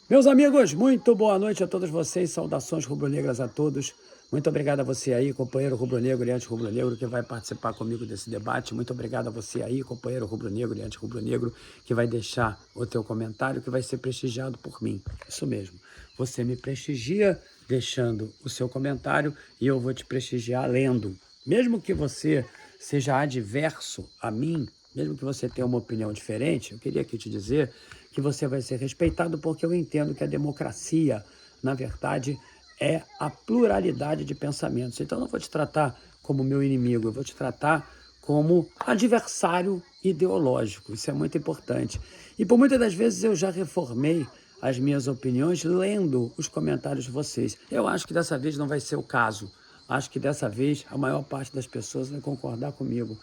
Meus amigos, muito boa noite a todos vocês, saudações rubro-negras a todos. Muito obrigado a você aí, companheiro rubro-negro e anti-rubro-negro, que vai participar comigo desse debate. Muito obrigado a você aí, companheiro rubro-negro e anti-rubro-negro, que vai deixar o teu comentário, que vai ser prestigiado por mim. Isso mesmo, você me prestigia deixando o seu comentário e eu vou te prestigiar lendo. Mesmo que você seja adverso a mim, mesmo que você tenha uma opinião diferente, eu queria aqui te dizer que você vai ser respeitado porque eu entendo que a democracia, na verdade, é a pluralidade de pensamentos. Então, eu não vou te tratar como meu inimigo, eu vou te tratar como adversário ideológico. Isso é muito importante. E por muitas das vezes eu já reformei as minhas opiniões lendo os comentários de vocês. Eu acho que dessa vez não vai ser o caso. Acho que dessa vez a maior parte das pessoas vai concordar comigo.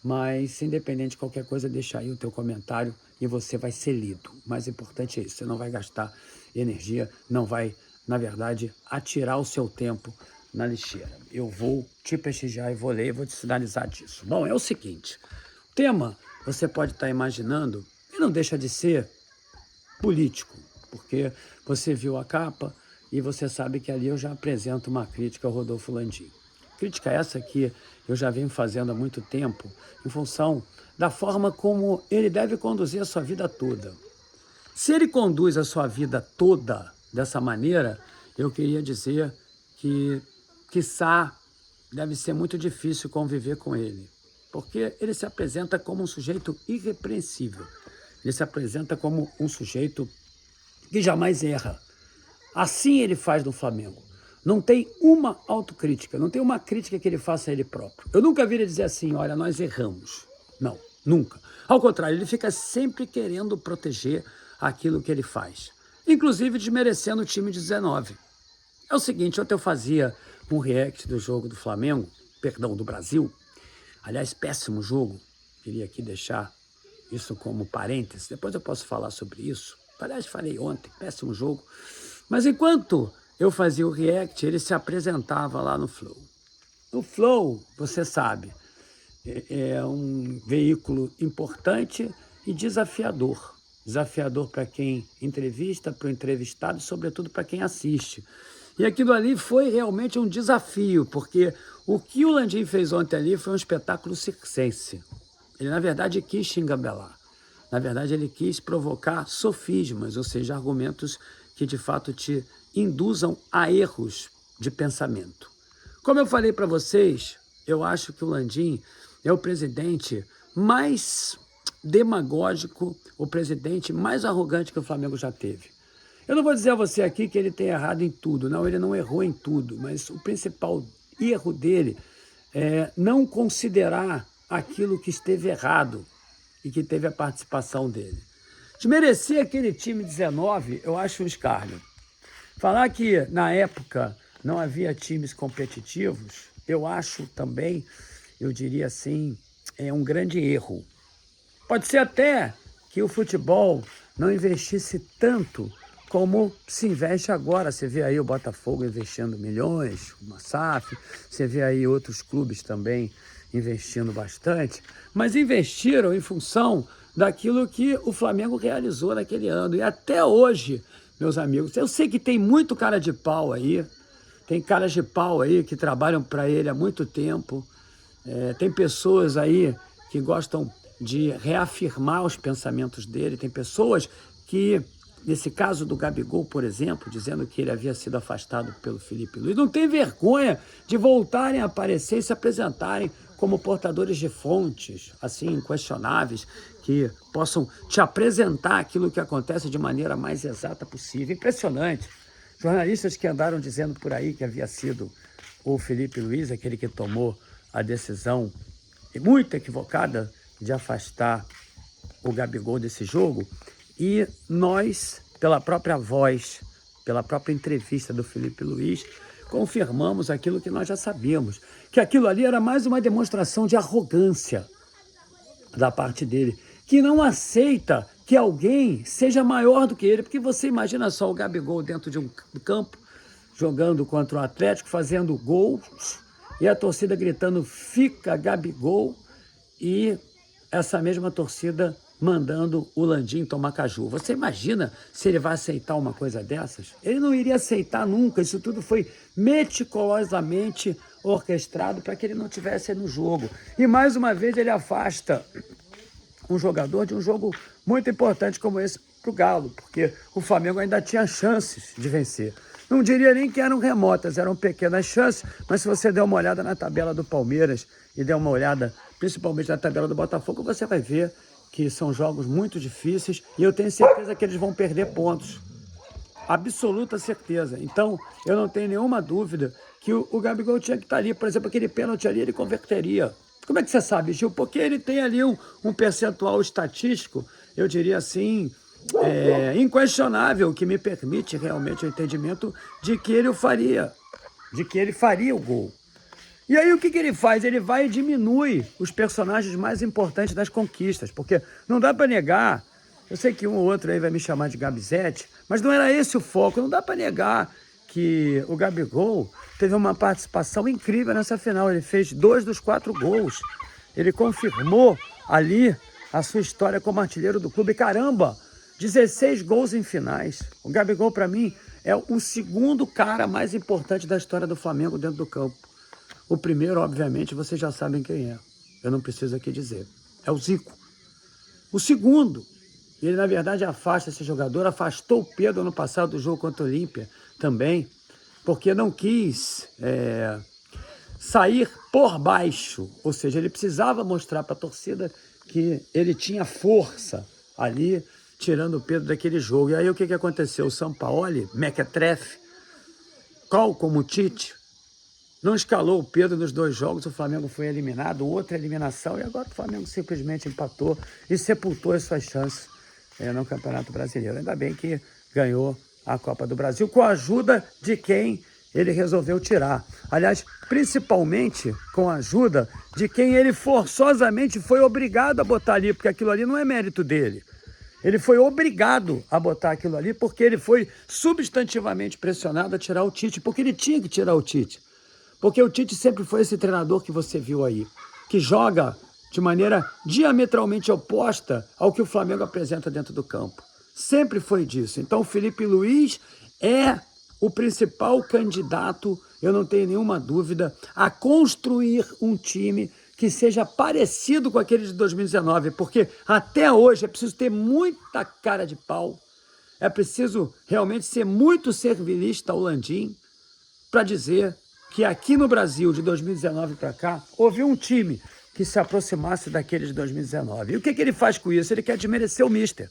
Mas, independente de qualquer coisa, deixa aí o teu comentário e você vai ser lido. O mais importante é isso, você não vai gastar energia, não vai, na verdade, atirar o seu tempo na lixeira. Eu vou te prestigiar e vou ler e vou te sinalizar disso. Bom, é o seguinte, o tema, você pode estar imaginando, e não deixa de ser político, porque você viu a capa e você sabe que ali eu já apresento uma crítica ao Rodolfo Landim. Crítica essa que eu já venho fazendo há muito tempo, em função da forma como ele deve conduzir a sua vida toda. Se ele conduz a sua vida toda dessa maneira, eu queria dizer que, quiçá, deve ser muito difícil conviver com ele, porque ele se apresenta como um sujeito irrepreensível. Ele se apresenta como um sujeito que jamais erra. Assim ele faz no Flamengo. Não tem uma autocrítica, não tem uma crítica que ele faça a ele próprio. Eu nunca vi ele dizer assim, olha, nós erramos. Não, nunca. Ao contrário, ele fica sempre querendo proteger aquilo que ele faz. Inclusive desmerecendo o time de 19. É o seguinte, ontem eu fazia um react do jogo do Flamengo, perdão, do Brasil. Aliás, péssimo jogo. Queria aqui deixar isso como parênteses. Depois eu posso falar sobre isso. Aliás, falei ontem, péssimo jogo. Mas enquanto eu fazia o react, ele se apresentava lá no Flow. O Flow, você sabe, é um veículo importante e desafiador. Desafiador para quem entrevista, para o entrevistado e, sobretudo, para quem assiste. E aquilo ali foi realmente um desafio, porque o que o Landim fez ontem ali foi um espetáculo circense. Ele, na verdade, quis te engambelar. Na verdade, ele quis provocar sofismas, ou seja, argumentos que, de fato, te induzam a erros de pensamento. Como eu falei para vocês, eu acho que o Landim é o presidente mais demagógico, o presidente mais arrogante que o Flamengo já teve. Eu não vou dizer a você aqui que ele tem errado em tudo, não, ele não errou em tudo, mas o principal erro dele é não considerar aquilo que esteve errado e que teve a participação dele. Desmerecer aquele time 19, eu acho um escárnio. Falar que, na época, não havia times competitivos, eu acho também, eu diria assim, é um grande erro. Pode ser até que o futebol não investisse tanto como se investe agora. Você vê aí o Botafogo investindo milhões, o SAF, você vê aí outros clubes também investindo bastante, mas investiram em função daquilo que o Flamengo realizou naquele ano. E até hoje, meus amigos, eu sei que tem muito cara de pau aí, tem caras de pau aí que trabalham para ele há muito tempo, tem pessoas aí que gostam de reafirmar os pensamentos dele, tem pessoas que, nesse caso do Gabigol, por exemplo, dizendo que ele havia sido afastado pelo Felipe Luiz, não tem vergonha de voltarem a aparecer e se apresentarem como portadores de fontes, assim, inquestionáveis, que possam te apresentar aquilo que acontece de maneira mais exata possível. Impressionante. Jornalistas que andaram dizendo por aí que havia sido o Felipe Luiz, aquele que tomou a decisão muito equivocada de afastar o Gabigol desse jogo, e nós, pela própria voz, pela própria entrevista do Felipe Luiz, confirmamos aquilo que nós já sabíamos, que aquilo ali era mais uma demonstração de arrogância da parte dele, que não aceita que alguém seja maior do que ele, porque você imagina só o Gabigol dentro de um campo, jogando contra o Atlético, fazendo gols, e a torcida gritando, fica Gabigol, e essa mesma torcida mandando o Landim tomar caju. Você imagina se ele vai aceitar uma coisa dessas? Ele não iria aceitar nunca. Isso tudo foi meticulosamente orquestrado para que ele não tivesse no jogo. E mais uma vez ele afasta um jogador de um jogo muito importante como esse para o Galo, porque o Flamengo ainda tinha chances de vencer. Não diria nem que eram remotas, eram pequenas chances, mas se você der uma olhada na tabela do Palmeiras e der uma olhada principalmente na tabela do Botafogo, você vai ver que são jogos muito difíceis e eu tenho certeza que eles vão perder pontos. Absoluta certeza. Então, eu não tenho nenhuma dúvida que o Gabigol tinha que estar ali. Por exemplo, aquele pênalti ali, ele converteria. Como é que você sabe, Gil? Porque ele tem ali um percentual estatístico, eu diria assim, inquestionável, que me permite realmente o entendimento de que ele o faria, de que ele faria o gol. E aí o que ele faz? Ele vai e diminui os personagens mais importantes das conquistas, porque não dá para negar, eu sei que um ou outro aí vai me chamar de Gabizete, mas não era esse o foco, não dá para negar que o Gabigol teve uma participação incrível nessa final, ele fez 2 dos 4 gols, ele confirmou ali a sua história como artilheiro do clube, caramba, 16 gols em finais. O Gabigol para mim é o segundo cara mais importante da história do Flamengo dentro do campo. O primeiro, obviamente, vocês já sabem quem é. Eu não preciso aqui dizer. É o Zico. O segundo, ele na verdade afasta esse jogador, afastou o Pedro ano passado do jogo contra o Olímpia também, porque não quis sair por baixo. Ou seja, ele precisava mostrar para a torcida que ele tinha força ali, tirando o Pedro daquele jogo. E aí o que aconteceu? O Sampaoli, mequetrefe, como o Tite, não escalou o Pedro nos 2 jogos, o Flamengo foi eliminado, outra eliminação, e agora o Flamengo simplesmente empatou e sepultou as suas chances no Campeonato Brasileiro. Ainda bem que ganhou a Copa do Brasil, com a ajuda de quem ele resolveu tirar. Aliás, principalmente com a ajuda de quem ele forçosamente foi obrigado a botar ali, porque aquilo ali não é mérito dele. Ele foi obrigado a botar aquilo ali porque ele foi substantivamente pressionado a tirar o Tite, porque ele tinha que tirar o Tite. Porque o Tite sempre foi esse treinador que você viu aí, que joga de maneira diametralmente oposta ao que o Flamengo apresenta dentro do campo. Sempre foi disso. Então o Felipe Luiz é o principal candidato, eu não tenho nenhuma dúvida, a construir um time que seja parecido com aquele de 2019, porque até hoje é preciso ter muita cara de pau, é preciso realmente ser muito servilista ao Landim para dizer que aqui no Brasil, de 2019 para cá, houve um time que se aproximasse daquele de 2019. E o que ele faz com isso? Ele quer desmerecer o Mister.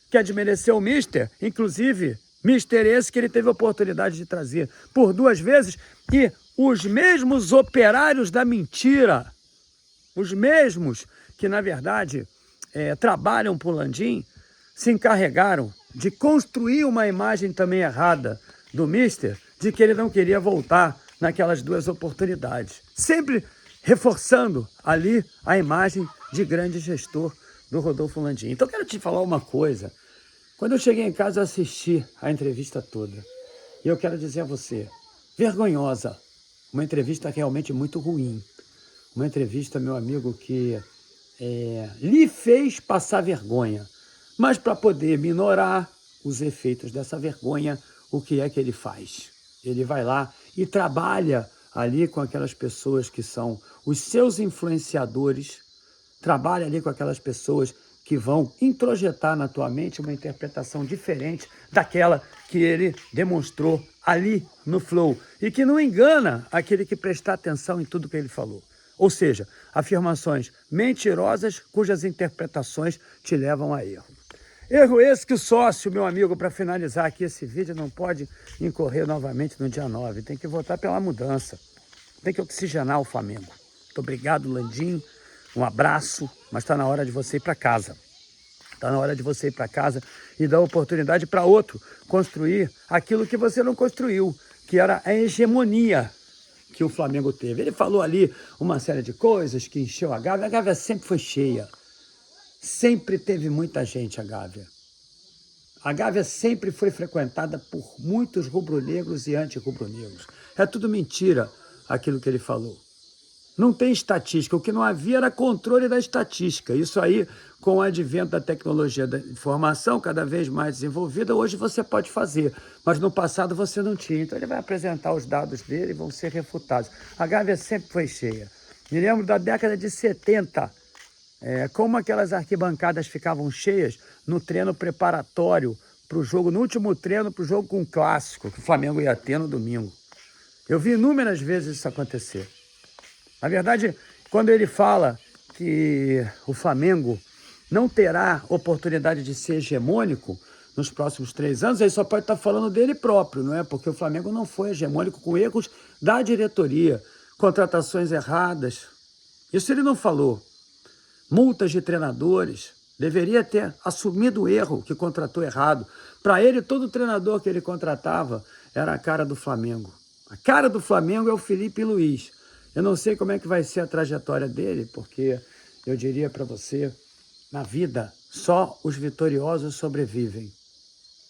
Quer desmerecer o Mister, inclusive, Mister esse que ele teve a oportunidade de trazer por 2 vezes, e os mesmos operários da mentira, os mesmos que, na verdade, trabalham para o Landim, se encarregaram de construir uma imagem também errada do Mister, de que ele não queria voltar naquelas 2 oportunidades. Sempre reforçando ali a imagem de grande gestor do Rodolfo Landim. Então, quero te falar uma coisa. Quando eu cheguei em casa, eu assisti a entrevista toda. E eu quero dizer a você, vergonhosa. Uma entrevista realmente muito ruim. Uma entrevista, meu amigo, que lhe fez passar vergonha. Mas para poder minorar os efeitos dessa vergonha, o que é que ele faz? Ele vai lá e trabalha ali com aquelas pessoas que são os seus influenciadores, trabalha ali com aquelas pessoas que vão introjetar na tua mente uma interpretação diferente daquela que ele demonstrou ali no Flow e que não engana aquele que prestar atenção em tudo que ele falou. Ou seja, afirmações mentirosas cujas interpretações te levam a erro. Erro esse que o sócio, meu amigo, para finalizar aqui esse vídeo, não pode incorrer novamente no dia 9. Tem que votar pela mudança. Tem que oxigenar o Flamengo. Muito obrigado, Landim. Um abraço, mas está na hora de você ir para casa. Está na hora de você ir para casa e dar oportunidade para outro construir aquilo que você não construiu, que era a hegemonia que o Flamengo teve. Ele falou ali uma série de coisas que encheu a Gávea sempre foi cheia. Sempre teve muita gente a Gávea. A Gávea sempre foi frequentada por muitos rubro-negros e anti-rubro-negros. É tudo mentira aquilo que ele falou. Não tem estatística. O que não havia era controle da estatística. Isso aí, com o advento da tecnologia da informação cada vez mais desenvolvida, hoje você pode fazer. Mas no passado você não tinha. Então ele vai apresentar os dados dele e vão ser refutados. A Gávea sempre foi cheia. Me lembro da década de 70, como aquelas arquibancadas ficavam cheias no treino preparatório para o jogo, no último treino para o jogo com o clássico, que o Flamengo ia ter no domingo. Eu vi inúmeras vezes isso acontecer. Na verdade, quando ele fala que o Flamengo não terá oportunidade de ser hegemônico nos próximos 3 anos, ele só pode estar falando dele próprio, não é? Porque o Flamengo não foi hegemônico com erros da diretoria, contratações erradas. Isso ele não falou. Multas de treinadores. Deveria ter assumido o erro que contratou errado. Para ele, todo treinador que ele contratava era a cara do Flamengo. A cara do Flamengo é o Felipe Luiz. Eu não sei como é que vai ser a trajetória dele, porque eu diria para você, na vida, só os vitoriosos sobrevivem.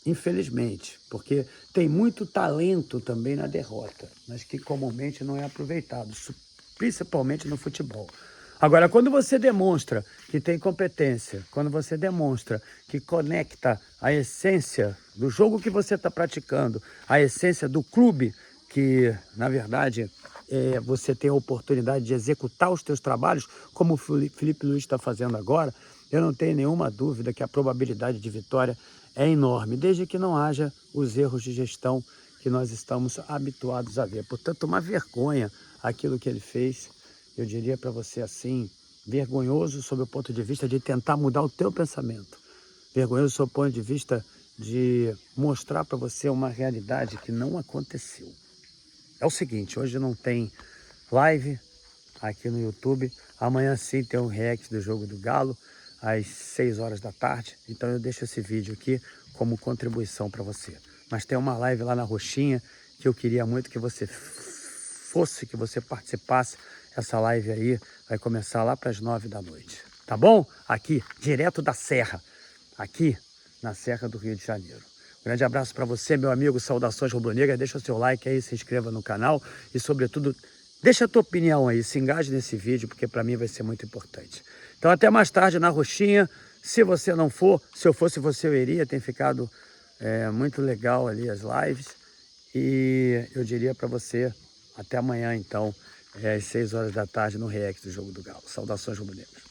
Infelizmente, porque tem muito talento também na derrota, mas que comumente não é aproveitado, principalmente no futebol. Agora, quando você demonstra que tem competência, quando você demonstra que conecta a essência do jogo que você está praticando, a essência do clube, que, na verdade, você tem a oportunidade de executar os teus trabalhos, como o Felipe Luiz está fazendo agora, eu não tenho nenhuma dúvida que a probabilidade de vitória é enorme, desde que não haja os erros de gestão que nós estamos habituados a ver. Portanto, uma vergonha aquilo que ele fez, eu diria para você assim, vergonhoso sob o ponto de vista de tentar mudar o teu pensamento, vergonhoso sob o ponto de vista de mostrar para você uma realidade que não aconteceu. É o seguinte, hoje não tem live aqui no YouTube, amanhã sim tem um react do jogo do Galo, às 6 horas da tarde, então eu deixo esse vídeo aqui como contribuição para você. Mas tem uma live lá na Roxinha, que eu queria muito que você fosse, que você participasse. Essa live aí vai começar lá para as 9 da noite, tá bom? Aqui, direto da Serra, aqui na Serra do Rio de Janeiro. Grande abraço para você, meu amigo, saudações rubro-negras, deixa o seu like aí, se inscreva no canal e, sobretudo, deixa a tua opinião aí, se engaje nesse vídeo, porque para mim vai ser muito importante. Então até mais tarde na Roxinha, se você não for, se eu fosse você eu iria, tem ficado muito legal ali as lives. E eu diria para você, até amanhã então, às 6 horas da tarde no react do Jogo do Galo. Saudações rubro-negras.